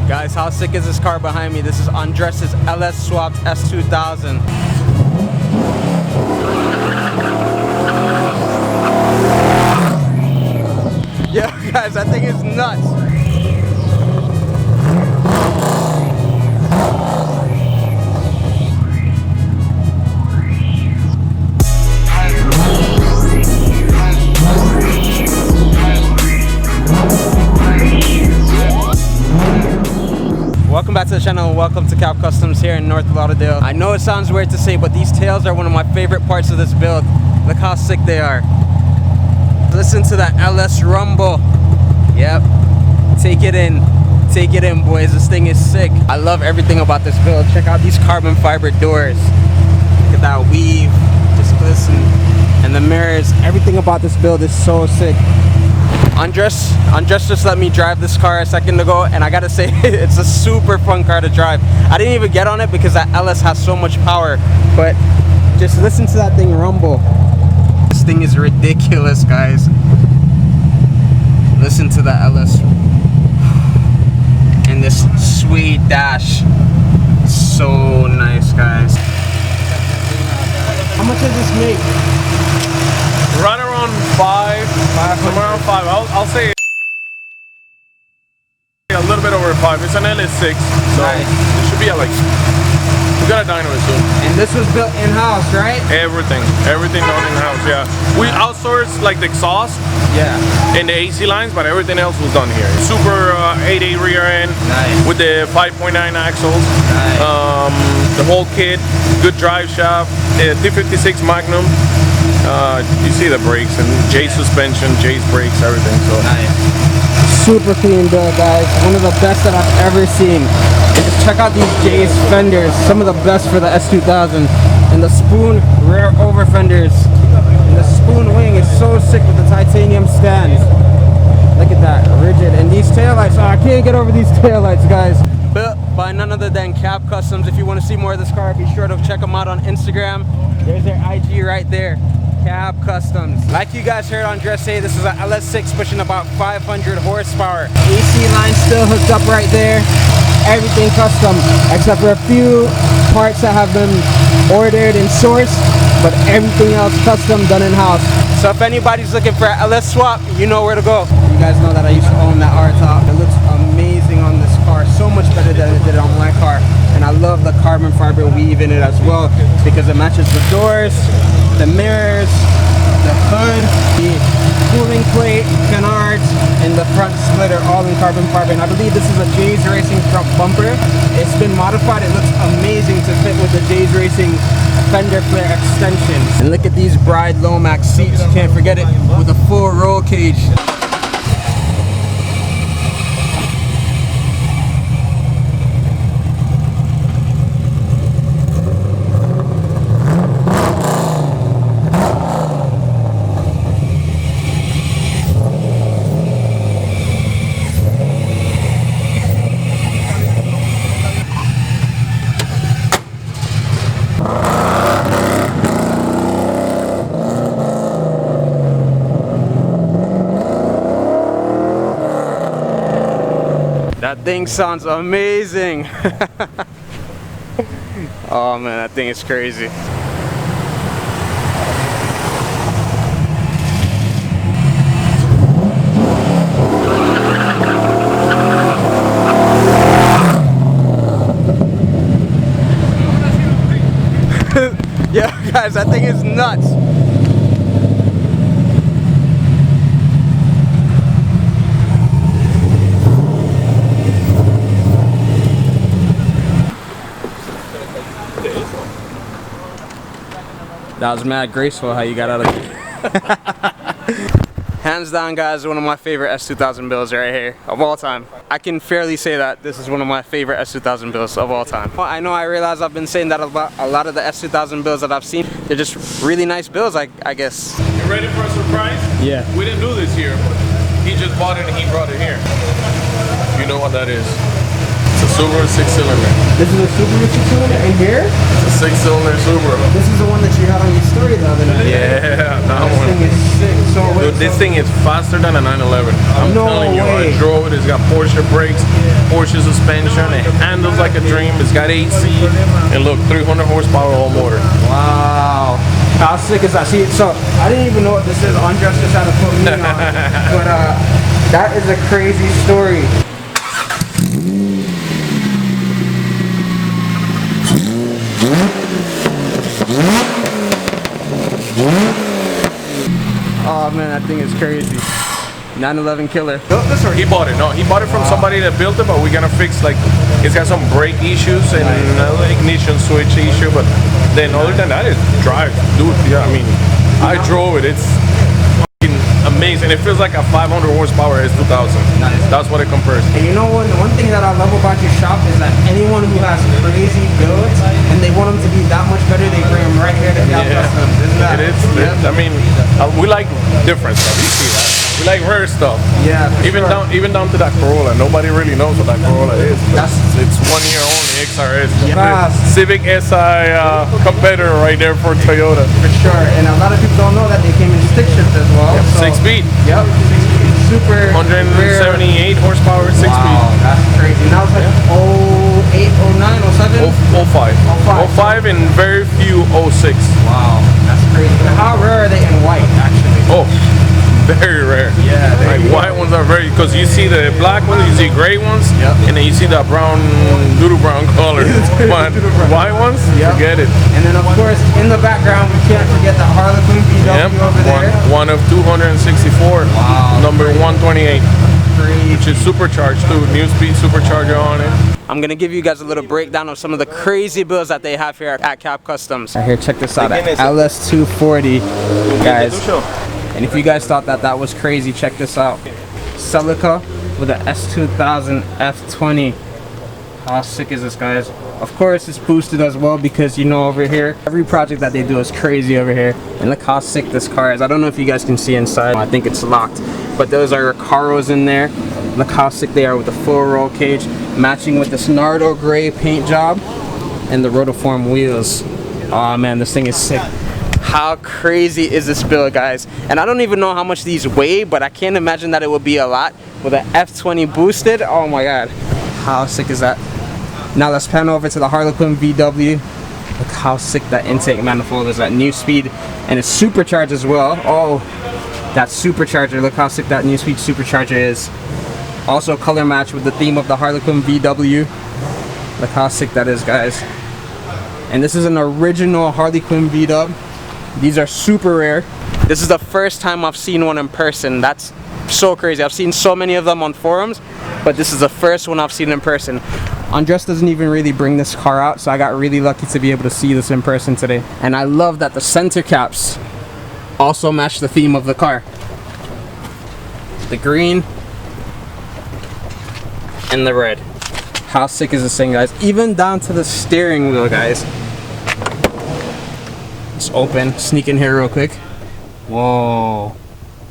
Guys, how sick is this car behind me? This is Andres' LS SWAP S2000. Yeah, guys, that thing is nuts. Welcome back to the channel and welcome to Kab Customs here in North Lauderdale. I know it sounds weird to say, but these tails are one of my favorite parts of this build. Look how sick they are. Listen to that LS rumble. Yep. Take it in, boys. This thing is sick. I love everything about this build. Check out these carbon fiber doors. Look at that weave. Just listen. And the mirrors. Everything about this build is so sick. Andres just let me drive this car a second ago, and I gotta say, it's a super fun car to drive. I didn't even get on it because that LS has so much power, but just listen to that thing rumble. This thing is ridiculous, guys. Listen to the LS. And this sweet dash. So nice, guys. How much does this make? Right around 5, somewhere around 5. I'll say a little bit over 5. It's an LS6, so nice. It should be at like, we got a dyno soon. And this was built in-house, right? Everything done in-house, yeah. We outsourced like the exhaust, yeah, and the AC lines, but everything else was done here. Super 8.8 rear end, nice, with the 5.9 axles, nice. The whole kit, good drive shaft, 256 Magnum. You see the brakes and J suspension, J's brakes, everything. So nice. Super clean build, guys. One of the best that I've ever seen. And just check out these J's fenders. Some of the best for the S2000. And the spoon rear over fenders. And the spoon wing is so sick with the titanium stands. Look at that, rigid. And these taillights, I can't get over these taillights, guys. Built by none other than Kab Customs. If you want to see more of this car, be sure to check them out on Instagram. There's their IG right there. Kab Customs. Like you guys heard Andres say, this is an LS6 pushing about 500 horsepower. AC line still hooked up right there. Everything custom, except for a few parts that have been ordered and sourced, but everything else custom, done in-house. So if anybody's looking for an LS swap, you know where to go. You guys know that I used to own that R-Top. It looks amazing on this car, so much better than it did on my car. And I love the carbon fiber weave in it as well, because it matches the doors, the mirrors, the hood, the cooling plate, canards, and the front splitter, all in carbon fiber. And I believe this is a J's Racing front bumper. It's been modified. It looks amazing to fit with the J's Racing fender flare extension. And look at these Bride Lomax seats. You can't forget it, with a full roll cage. That thing sounds amazing. Oh man, that thing is crazy. Yeah, guys, that thing is nuts. That was mad graceful how you got out of it. Hands down, guys, one of my favorite S2000 builds right here of all time. I can fairly say that this is one of my favorite S2000 builds of all time. I know, I realize I've been saying that about a lot of the S2000 builds that I've seen. They're just really nice builds, I guess. You ready for a surprise? Yeah. We didn't do this here, but he just bought it and he brought it here. You know what that is. It's a Subaru 6-cylinder. This is a Subaru 6-cylinder in here? It's a 6-cylinder Subaru. This is the one that you had on your story the other night. Yeah, that This one. thing is sick. So Dude, this thing is faster than a 911. I'm No telling you, I way. drove it. It's got Porsche brakes, Porsche suspension. It handles like a dream. It's got 8 seat, and look, 300 horsepower all motor. wow. How sick is that? See, so I didn't even know what this is. Andres just had to put me on. But that is a crazy story. Oh man, that thing is crazy. 911 killer. Built this or He bought it. No, he bought it from somebody that built it, but we're gonna fix, like, it's got some brake issues and ignition switch issue. But then other than that, it drives, dude. Yeah, I mean, I drove it. It's fucking amazing. It feels like a 500 horsepower S2000. Nice. That's what it compares to. And you know what? The one thing that I love about your shop is that anyone who has crazy builds and they want them to be that much better, they bring them right here to Kab Customs. Isn't that? It is. I mean, we like different stuff. You see that? We like rare stuff. Yeah, for Even sure. down to that Corolla. Nobody really knows what that Corolla is. It's 1 year only XRS. Yeah. Civic SI competitor right there for Toyota. For sure. And a lot of people don't know that they came in stick shift as well. Yep, So, 6 speed. Yep. 6 speed. Super 178 horsepower, 6 Wow, speed. that's crazy. Now it's like 08, 09, 07? 05. 05. 05 and very few 06. Wow, that's crazy. But how rare are they in white, actually? Oh, very rare. Yeah, there Like you go. white ones are very, because you see the black ones, you see gray ones, Yep. and then you see the brown, doodle brown color. But white ones, Yep. forget it. And then, of course, in the background, we can't forget the Harlequin VW Yep. over there. One of 264. Wow. Number 128, Crazy. which is supercharged too. New speed supercharger on it. I'm gonna give you guys a little breakdown of some of the crazy builds that they have here at Kab Customs. Right here, check this out. LS 240, guys. And if you guys thought that that was crazy, check this out. Celica with a S2000 F20. How sick is this, guys? Of course, it's boosted as well because, you know, over here, every project that they do is crazy over here. And look how sick this car is. I don't know if you guys can see inside. I think it's locked. But those are Recaros in there. Look how sick they are with the full roll cage, matching with this Nardo gray paint job and the rotiform wheels. Oh man, this thing is sick. How crazy is this build, guys? And I don't even know how much these weigh, but I can't imagine that it would be a lot with an F20 boosted. Oh my god, how sick is that? Now let's pan over to the Harlequin VW. Look how sick that intake manifold is, that new speed, and it's supercharged as well. Oh, that supercharger, look how sick that new speed supercharger is. Also color match with the theme of the Harlequin VW. Look how sick that is, guys. And this is an original Harlequin VW. These are super rare. This is the first time I've seen one in person. That's so crazy. I've seen so many of them on forums, but this is the first one I've seen in person. Andres doesn't even really bring this car out, so I got really lucky to be able to see this in person today. And I love that the center caps also match the theme of the car. The green and the red. How sick is this thing, guys? Even down to the steering wheel, guys. Let's open, sneak in here real quick. Whoa,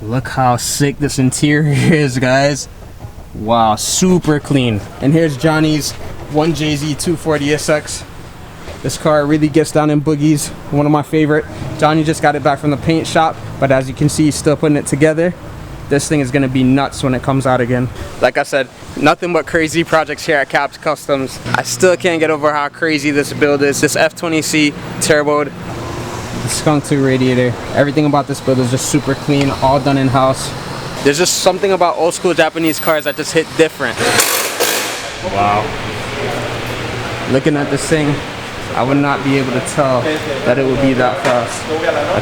look how sick this interior is, guys. Wow, super clean. And here's Johnny's 1JZ 240SX. This car really gets down in boogies. One of my favorite. Johnny just got it back from the paint shop, but as you can see, he's still putting it together. This thing is gonna be nuts when it comes out again. Like I said, nothing but crazy projects here at Kab Customs. I still can't get over how crazy this build is. This F20C turboed, the Skunk 2 radiator. Everything about this build is just super clean, all done in-house. There's just something about old school Japanese cars that just hit different. Wow. Looking at this thing, I would not be able to tell that it would be that fast.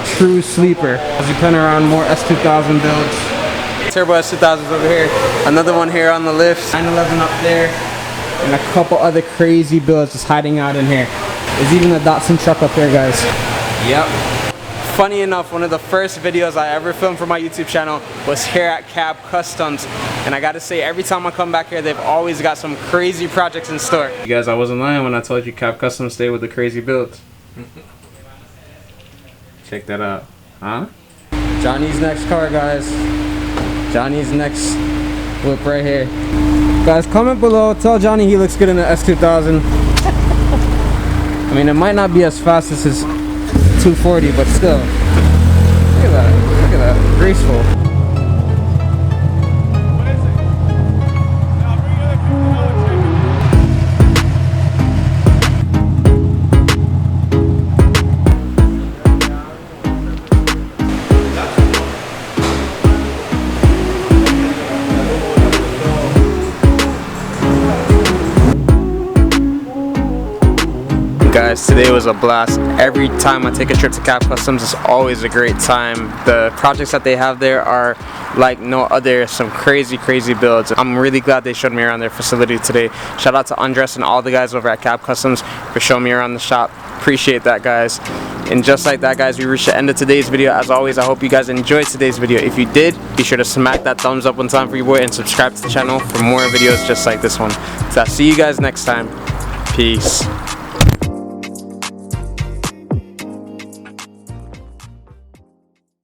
A true sleeper. As we pan around, more S2000 builds. Turbo S2000s over here. Another one here on the lift. 911 up there. And a couple other crazy builds just hiding out in here. There's even a Datsun truck up there, guys. Yep. Funny enough, one of the first videos I ever filmed for my YouTube channel was here at Kab Customs. And I gotta say, every time I come back here, they've always got some crazy projects in store. You guys, I wasn't lying when I told you Kab Customs stay with the crazy builds. Check that out. Huh? Johnny's next car, guys. Johnny's next whip right here. Guys, comment below. Tell Johnny he looks good in the S2000. I mean, it might not be as fast as his 240, but still. Look at that. Look at that. Graceful. Guys, today was a blast. Every time I take a trip to Kab Customs, it's always a great time. The projects that they have there are like no other. Some crazy builds. I'm really glad they showed me around their facility today. Shout out to Andres and all the guys over at Kab Customs for showing me around the shop. Appreciate that, guys. And just like that, guys, we reached the end of today's video. As always, I hope you guys enjoyed today's video. If you did, be sure to smack that thumbs up one time for your boy and subscribe to the channel for more videos just like this one. So I'll see you guys next time. Peace.